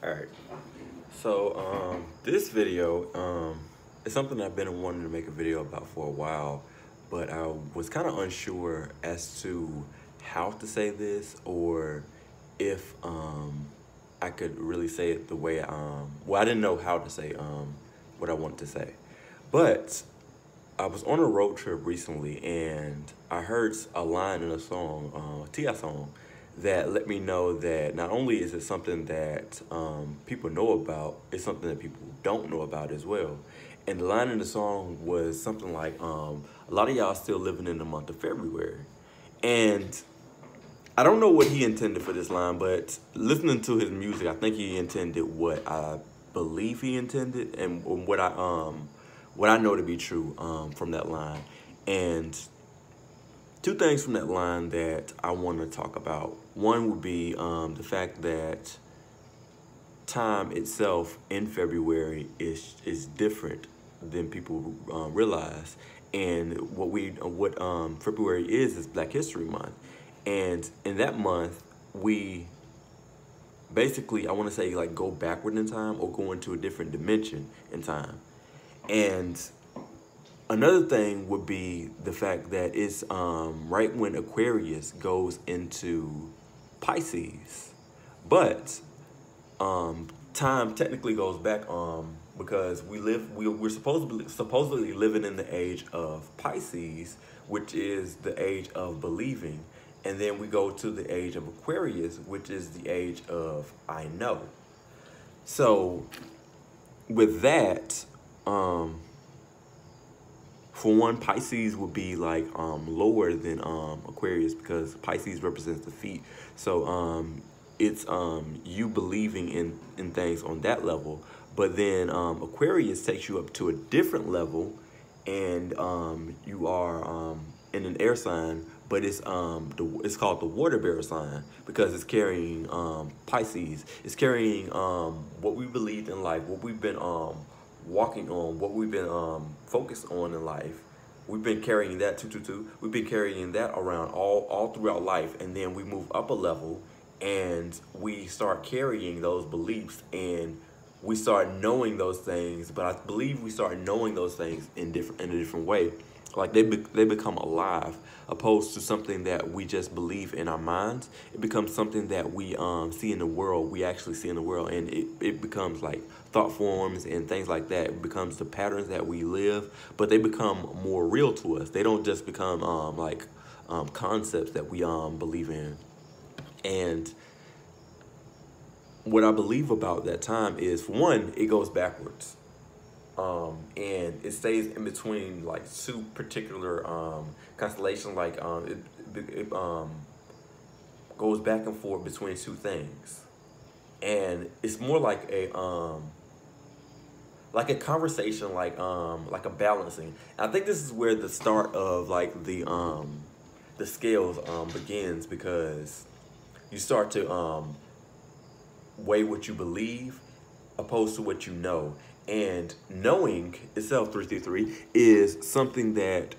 Alright, so this video is something I've been wanting to make a video about for a while, but I was kind of unsure as to how to say this or if I could really say it the way well, I didn't know how to say what I wanted to say. But I was on a road trip recently and I heard a line in a song, a T.I. song, that let me know that not only is it something that people know about, it's something that people don't know about as well. And the line in the song was something like, a lot of y'all still living in the month of February. And I don't know what he intended for this line, but listening to his music, I think he intended what I believe he intended and what I know to be true from that line. And two things from that line that I want to talk about. One would be the fact that time itself in February is different than people realize. And what February is Black History Month. And in that month, we basically, I want to say, like, go backward in time or go into a different dimension in time. And another thing would be the fact that it's right when Aquarius goes into Pisces. But time technically goes back because we're supposedly living in the age of Pisces, which is the age of believing. And then we go to the age of Aquarius, which is the age of I know. So with that, for one, Pisces would be like lower than Aquarius because Pisces represents the feet. So it's you believing in things on that level. But then Aquarius takes you up to a different level, and you are in an air sign, but it's called the water bearer sign because it's carrying Pisces. It's carrying what we believed in life, what we've been walking on, what we've been focused on in life. We've been carrying that 222. We've been carrying that around all throughout life, and then we move up a level and we start carrying those beliefs and we start knowing those things. But I believe we start knowing those things in a different way. Like they become alive, opposed to something that we just believe in our minds. It becomes something that we see in the world, we actually see in the world, and it becomes like thought forms and things like that. It becomes the patterns that we live, but they become more real to us. They don't just become like concepts that we believe in. And what I believe about that time is, for one, it goes backwards. And it stays in between like two particular constellations. Like it goes back and forth between two things, and it's more like a conversation, like a balancing. And I think this is where the start of like the scales begins, because you start to weigh what you believe opposed to what you know. And knowing itself, 333, is something that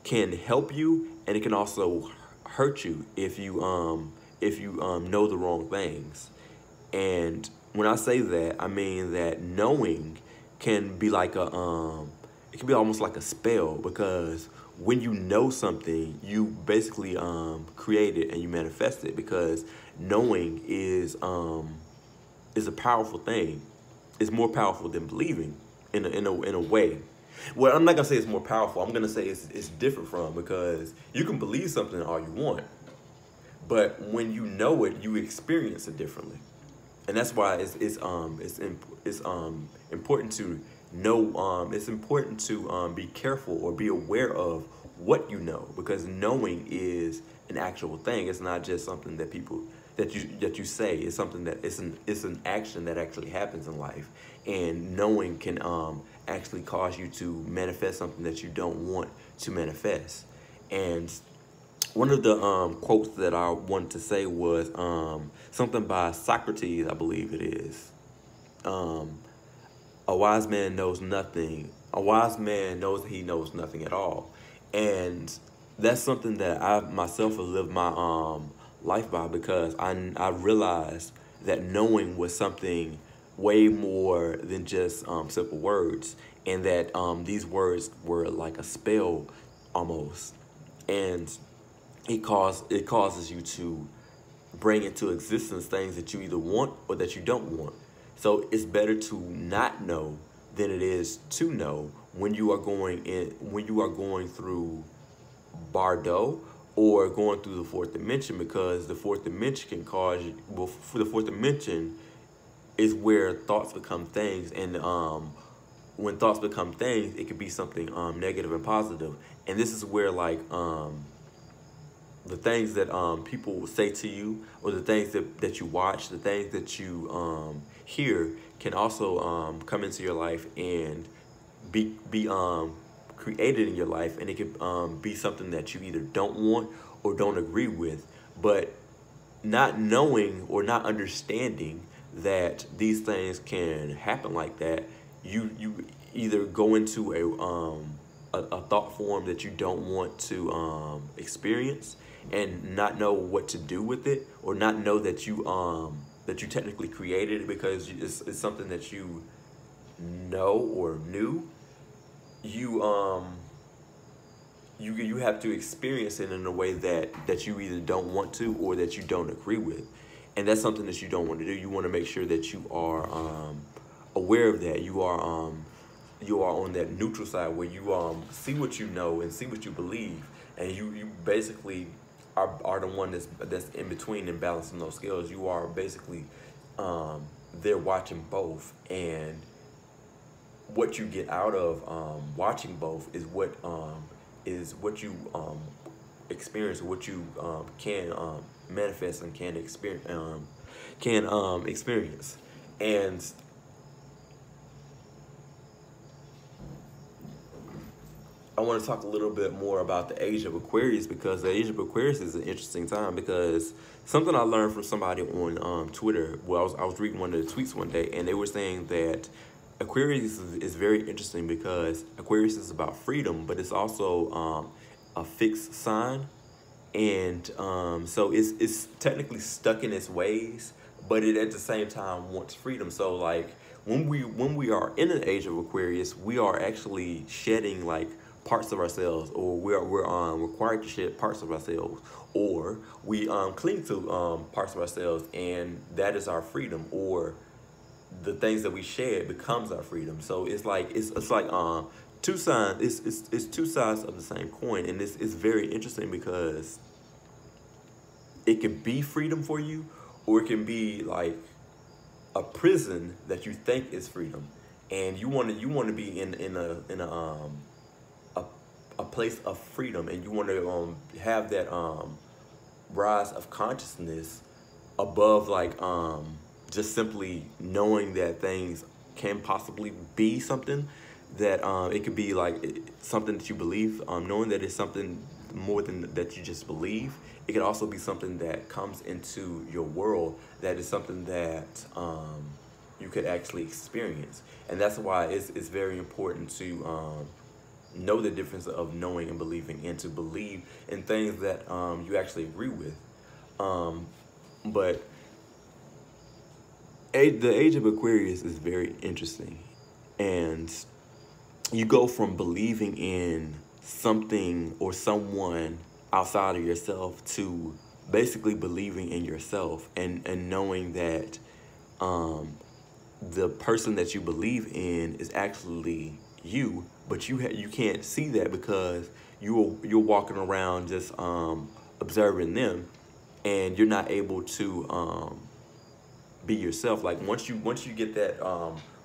can help you, and it can also hurt you if you know the wrong things. And when I say that, I mean that knowing can be like it can be almost like a spell, because when you know something, you basically create it and you manifest it, because knowing is a powerful thing. It's more powerful than believing in a way. Well, I'm not gonna say it's more powerful. I'm gonna say it's different from, because you can believe something all you want, but when you know it, you experience it differently. And that's why it's important to know. It's important to be careful or be aware of what you know, because knowing is an actual thing. It's not just something that people that you say. It's something that it's an action that actually happens in life. And knowing can actually cause you to manifest something that you don't want to manifest. And one of the quotes that I wanted to say was something by Socrates, I believe it is. A wise man knows nothing. A wise man knows that he knows nothing at all. And that's something that I myself have lived my life by, because I realized that knowing was something way more than just simple words, and that these words were like a spell almost, and it causes you to bring into existence things that you either want or that you don't want. So it's better to not know than it is to know when you are going through Bardo or going through the fourth dimension, because the fourth dimension can cause you, well, for the fourth dimension is where thoughts become things, and when thoughts become things, it could be something negative and positive. And this is where like the things that people will say to you, or the things that you watch, the things that you hear, can also come into your life and be created in your life, and it could be something that you either don't want or don't agree with. But not knowing or not understanding that these things can happen like that, you either go into a thought form that you don't want to experience, and not know what to do with it, or not know that you technically created it, because it's something that you know or knew. You have to experience it in a way that you either don't want to or that you don't agree with, and that's something that you don't want to do. You want to make sure that you are aware of that. You are on that neutral side where you see what you know and see what you believe, and you basically are the one that's in between and balancing those scales. You are basically there watching both, and what you get out of watching both is what you experience, what you can manifest and can experience. And I want to talk a little bit more about the age of Aquarius, because the age of Aquarius is an interesting time, because something I learned from somebody on Twitter. Well, I was reading one of the tweets one day, and they were saying that Aquarius is very interesting because Aquarius is about freedom, but it's also a fixed sign, and so it's technically stuck in its ways, but it at the same time wants freedom. So like when we are in an age of Aquarius, we are actually shedding like parts of ourselves, or we're required to shed parts of ourselves, or we cling to parts of ourselves, and that is our freedom, or the things that we shed becomes our freedom. So it's like two sides. It's two sides of the same coin, and it's very interesting because it can be freedom for you, or it can be like a prison that you think is freedom, and you want to be in a place of freedom, and you want to have that rise of consciousness above like just simply knowing that things can possibly be something, that it could be like something that you believe, knowing that it's something more than that you just believe. It could also be something that comes into your world, that is something that you could actually experience. And that's why it's very important to know the difference of knowing and believing, and to believe in things that you actually agree with. But the age of Aquarius is very interesting, and you go from believing in something or someone outside of yourself to basically believing in yourself, and knowing that the person that you believe in is actually you, but you can't see that because you're walking around just observing them, and you're not able to be yourself. Like once you get that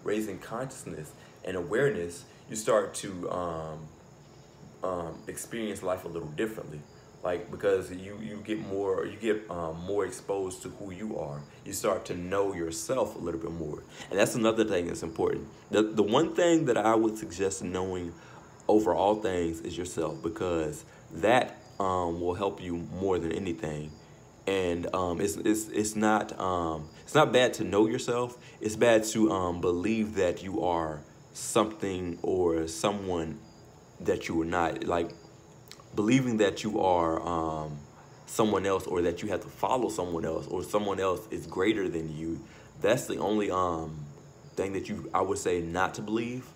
raising consciousness and awareness, you start to experience life a little differently. Like because you get more exposed to who you are. You start to know yourself a little bit more, and that's another thing that's important. The one thing that I would suggest knowing over all things is yourself, because that will help you more than anything. And it's not bad to know yourself. It's bad to believe that you are something or someone that you are not. Like believing that you are someone else, or that you have to follow someone else, or someone else is greater than you. That's the only thing that I would say not to believe.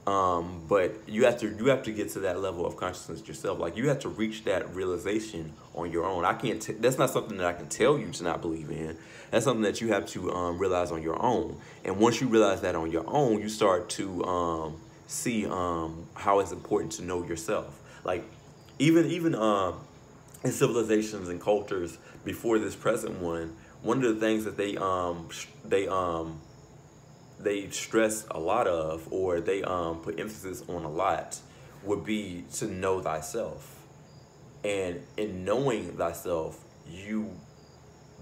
But you have to get to that level of consciousness yourself. Like, you have to reach that realization on your own. That's not something that I can tell you to not believe in. That's something that you have to realize on your own. And once you realize that on your own, you start to see how it's important to know yourself. Like, even in civilizations and cultures before this present one of the things that they stress a lot of, or they put emphasis on a lot, would be to know thyself. And in knowing thyself, you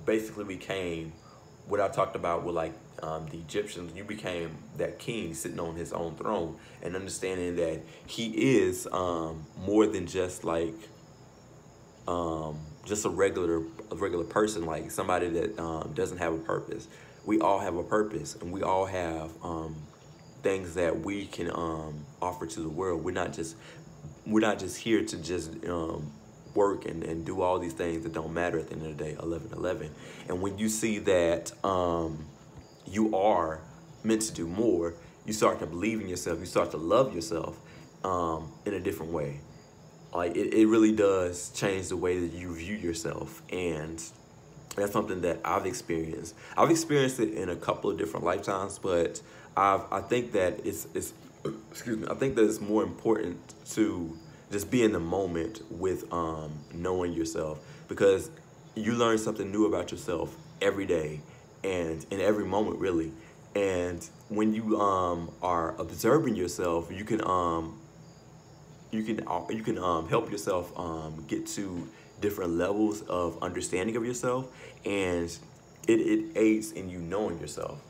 basically became what I talked about with, like, the Egyptians. You became that king sitting on his own throne, and understanding that he is more than just like just a regular person, like somebody that doesn't have a purpose. We all have a purpose, and we all have things that we can offer to the world. We're not just here to just work and do all these things that don't matter at the end of the day. 11-11. And when you see that you are meant to do more, you start to believe in yourself. You start to love yourself in a different way. Like, it really does change the way that you view yourself. And that's something that I've experienced. I've experienced it in a couple of different lifetimes, but I think that it's excuse me. I think that it's more important to just be in the moment with knowing yourself, because you learn something new about yourself every day and in every moment, really. And when you are observing yourself, you can help yourself get to different levels of understanding of yourself, and it aids in you knowing yourself.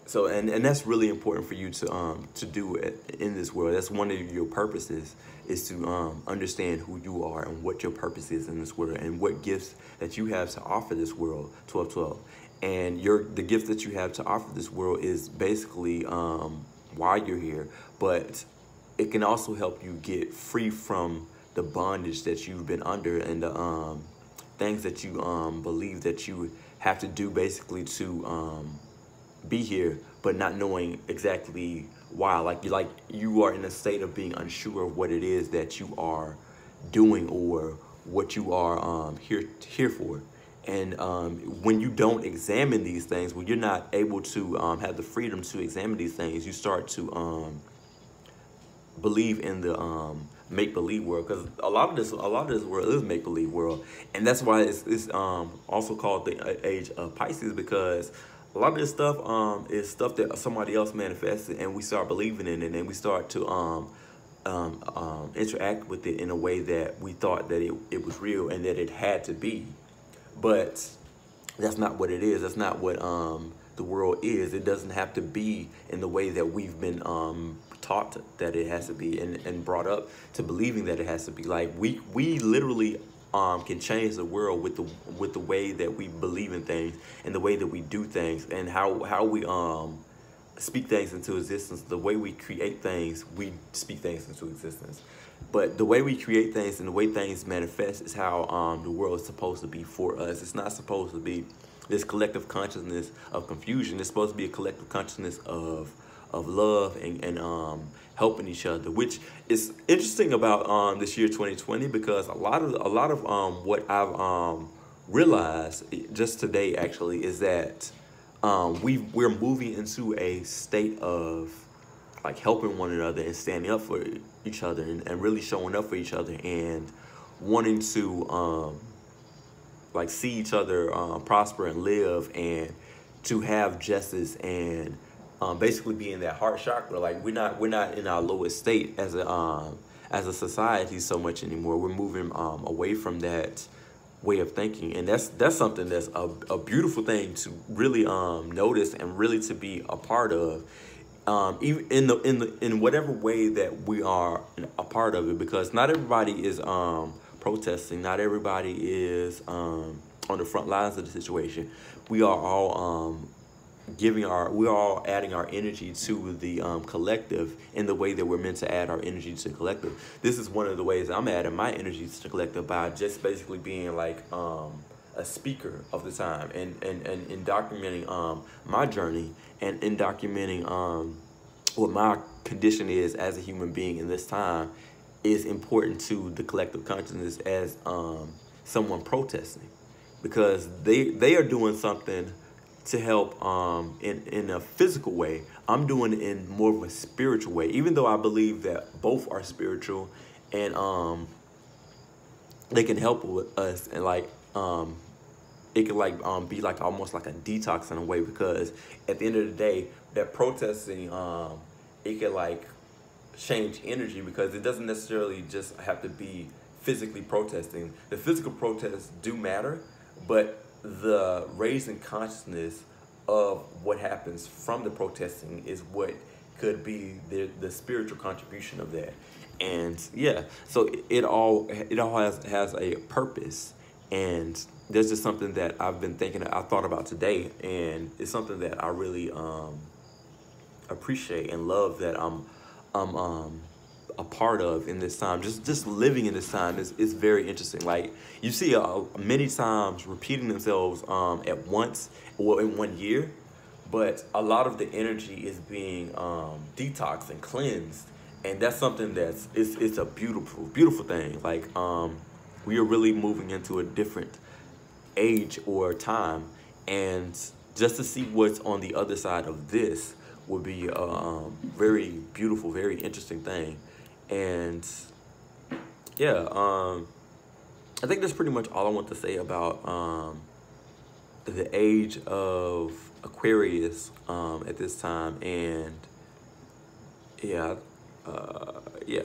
So and that's really important for you to do in this world. That's one of your purposes, is to understand who you are and what your purpose is in this world, and what gifts that you have to offer this world. 12-12. And the gift that you have to offer this world is basically why you're here, but it can also help you get free from the bondage that you've been under, and the things that you believe that you have to do basically to be here, but not knowing exactly why. Like you are in a state of being unsure of what it is that you are doing, or what you are here for. And when you don't examine these things, when you're not able to have the freedom to examine these things, you start to believe in the make-believe world, because a lot of this world is make-believe world. And that's why it's also called the age of Pisces, because a lot of this stuff is stuff that somebody else manifested, and we start believing in it, and we start to interact with it in a way that we thought that it was real and that it had to be. But that's not what it is. That's not what the world is. It doesn't have to be in the way that we've been taught that it has to be, and brought up to believing that it has to be. Like, we literally can change the world with the way that we believe in things, and the way that we do things, and how we speak things into existence. The way we create things, we speak things into existence. But the way we create things and the way things manifest is how the world is supposed to be for us. It's not supposed to be this collective consciousness of confusion. It's supposed to be a collective consciousness of love and helping each other, which is interesting about this year 2020, because a lot of what I've realized just today actually is that we're moving into a state of like helping one another and standing up for each other, and really showing up for each other, and wanting to like see each other prosper and live, and to have justice, and basically be in that heart chakra. Like, we're not in our lowest state as a society so much anymore. We're moving away from that way of thinking, and that's something that's a beautiful thing to really notice, and really to be a part of. Even in whatever way that we are a part of it, because not everybody is protesting, not everybody is on the front lines of the situation. We are all we're all adding our energy to the collective in the way that we're meant to add our energy to the collective. This is one of the ways I'm adding my energy to the collective, by just basically being like a speaker of the time, and in documenting my journey, and in documenting what my condition is as a human being in this time is important to the collective consciousness as someone protesting, because they are doing something to help in a physical way. I'm doing it in more of a spiritual way, even though I believe that both are spiritual, and they can help with us, and like it can like be like almost like a detox in a way, because at the end of the day, that protesting it can like change energy, because it doesn't necessarily just have to be physically protesting. The physical protests do matter, but the raising consciousness of what happens from the protesting is what could be the spiritual contribution of that. And yeah, so it all has a purpose, and there's just something that I've been thinking, I thought about today, and it's something that I really appreciate and love that I'm a part of in this time. Just living in this time is very interesting. Like, you see many times repeating themselves at once, well, in 1 year, but a lot of the energy is being detoxed and cleansed, and that's something it's a beautiful thing. Like, we are really moving into a different age or time, and just to see what's on the other side of this would be a very beautiful, very interesting thing. And yeah, I think that's pretty much all I want to say about the age of Aquarius at this time. And yeah, yeah.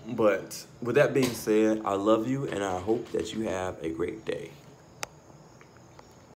But with that being said, I love you, and I hope that you have a great day.